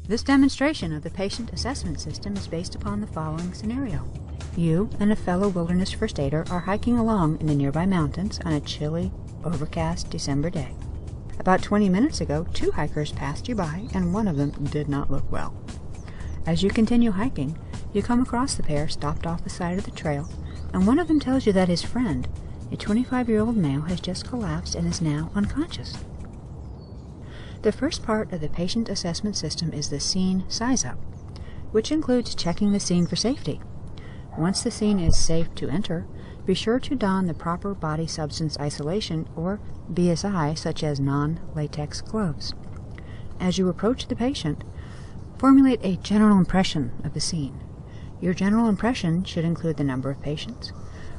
This demonstration of the patient assessment system is based upon the following scenario. You and a fellow wilderness first aider are hiking along in the nearby mountains on a chilly, overcast December day. About 20 minutes ago, 2 hikers passed you by, and one of them did not look well. As you continue hiking, you come across the pair stopped off the side of the trail, and one of them tells you that his friend, a 25-year-old male, has just collapsed and is now unconscious. The first part of the patient assessment system is the scene size-up, which includes checking the scene for safety. Once the scene is safe to enter, be sure to don the proper body substance isolation or BSI, such as non-latex gloves. As you approach the patient, formulate a general impression of the scene. Your general impression should include the number of patients,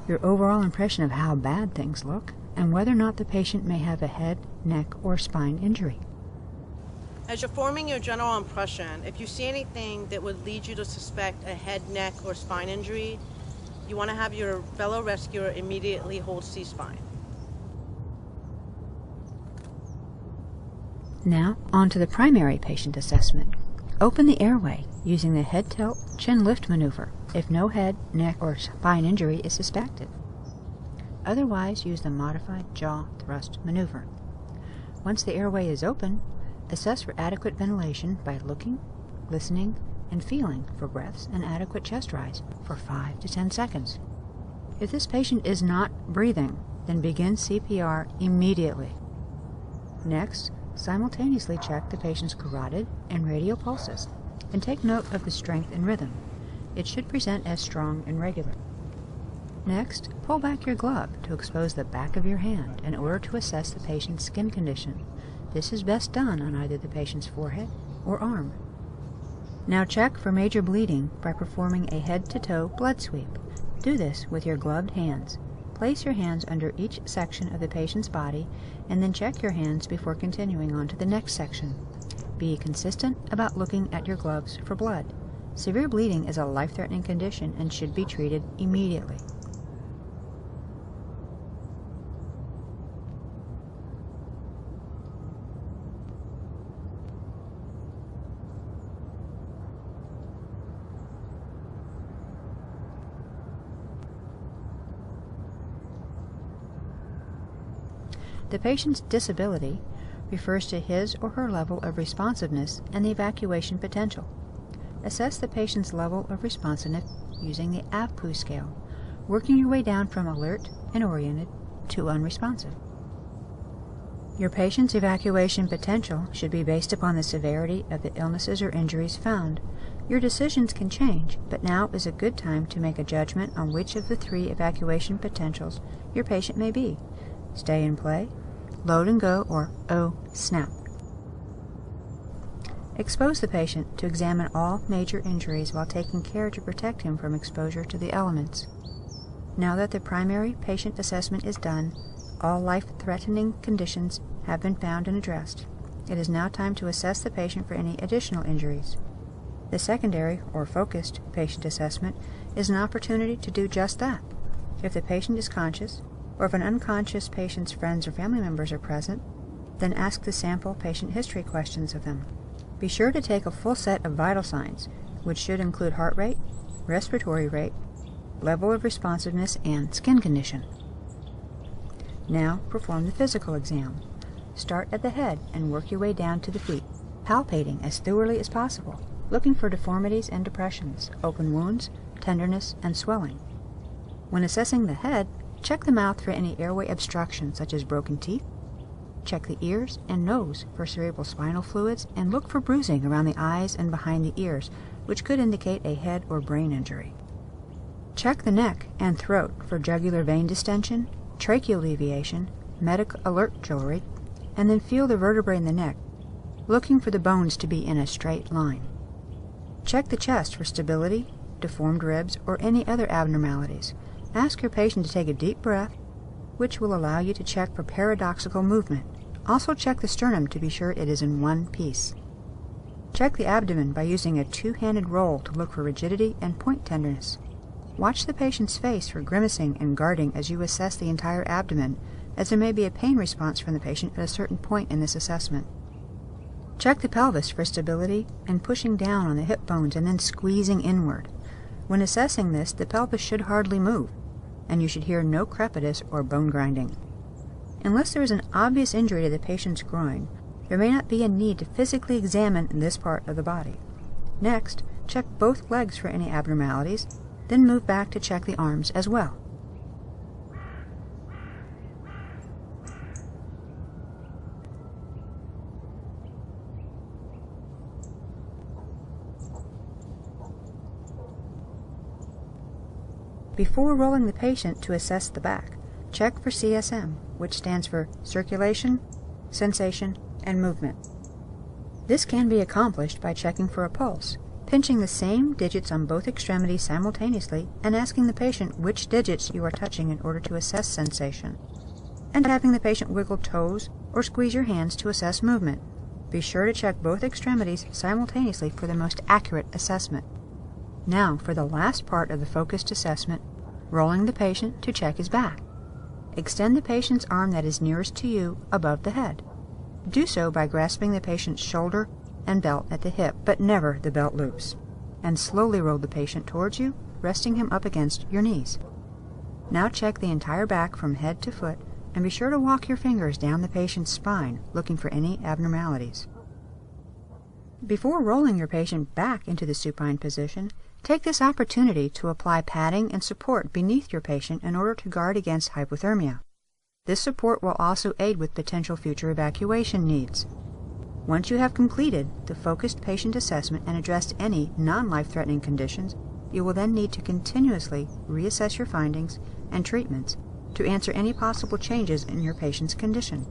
your overall impression of how bad things look, and whether or not the patient may have a head, neck, or spine injury. As you're forming your general impression, if you see anything that would lead you to suspect a head, neck, or spine injury, you want to have your fellow rescuer immediately hold C-spine. Now, on to the primary patient assessment. Open the airway using the head tilt chin lift maneuver if no head, neck, or spine injury is suspected. Otherwise, use the modified jaw thrust maneuver. Once the airway is open, assess for adequate ventilation by looking, listening, and feeling for breaths and adequate chest rise for 5 to 10 seconds. If this patient is not breathing, then begin CPR immediately. Next, simultaneously check the patient's carotid and radial pulses, and take note of the strength and rhythm. It should present as strong and regular. Next, pull back your glove to expose the back of your hand in order to assess the patient's skin condition. This is best done on either the patient's forehead or arm. Now check for major bleeding by performing a head-to-toe blood sweep. Do this with your gloved hands. Place your hands under each section of the patient's body and then check your hands before continuing on to the next section. Be consistent about looking at your gloves for blood. Severe bleeding is a life-threatening condition and should be treated immediately. The patient's disability refers to his or her level of responsiveness and the evacuation potential. Assess the patient's level of responsiveness using the AVPU scale, working your way down from alert and oriented to unresponsive. Your patient's evacuation potential should be based upon the severity of the illnesses or injuries found. Your decisions can change, but now is a good time to make a judgment on which of the 3 evacuation potentials your patient may be: stay and play, load and go, or snap. Expose the patient to examine all major injuries while taking care to protect him from exposure to the elements. Now that the primary patient assessment is done, all life-threatening conditions have been found and addressed. It is now time to assess the patient for any additional injuries. The secondary or focused patient assessment is an opportunity to do just that. If the patient is conscious, or if an unconscious patient's friends or family members are present, then ask the sample patient history questions of them. Be sure to take a full set of vital signs, which should include heart rate, respiratory rate, level of responsiveness, and skin condition. Now perform the physical exam. Start at the head and work your way down to the feet, palpating as thoroughly as possible, looking for deformities and depressions, open wounds, tenderness, and swelling. When assessing the head, check the mouth for any airway obstruction such as broken teeth. Check the ears and nose for cerebral spinal fluids, and look for bruising around the eyes and behind the ears, which could indicate a head or brain injury. Check the neck and throat for jugular vein distension, tracheal deviation, medic alert jewelry, and then feel the vertebrae in the neck, looking for the bones to be in a straight line. Check the chest for stability, deformed ribs, or any other abnormalities. Ask your patient to take a deep breath, which will allow you to check for paradoxical movement. Also check the sternum to be sure it is in one piece. Check the abdomen by using a 2-handed roll to look for rigidity and point tenderness. Watch the patient's face for grimacing and guarding as you assess the entire abdomen, as there may be a pain response from the patient at a certain point in this assessment. Check the pelvis for stability and pushing down on the hip bones and then squeezing inward. When assessing this, the pelvis should hardly move, and you should hear no crepitus or bone grinding. Unless there is an obvious injury to the patient's groin, there may not be a need to physically examine this part of the body. Next, check both legs for any abnormalities, then move back to check the arms as well. Before rolling the patient to assess the back, check for CSM, which stands for circulation, sensation, and movement. This can be accomplished by checking for a pulse, pinching the same digits on both extremities simultaneously and asking the patient which digits you are touching in order to assess sensation, and having the patient wiggle toes or squeeze your hands to assess movement. Be sure to check both extremities simultaneously for the most accurate assessment. Now for the last part of the focused assessment, rolling the patient to check his back. Extend the patient's arm that is nearest to you above the head. Do so by grasping the patient's shoulder and belt at the hip, but never the belt loops, and slowly roll the patient towards you, resting him up against your knees. Now check the entire back from head to foot, and be sure to walk your fingers down the patient's spine, looking for any abnormalities. Before rolling your patient back into the supine position, take this opportunity to apply padding and support beneath your patient in order to guard against hypothermia. This support will also aid with potential future evacuation needs. Once you have completed the focused patient assessment and addressed any non-life-threatening conditions, you will then need to continuously reassess your findings and treatments to answer any possible changes in your patient's condition.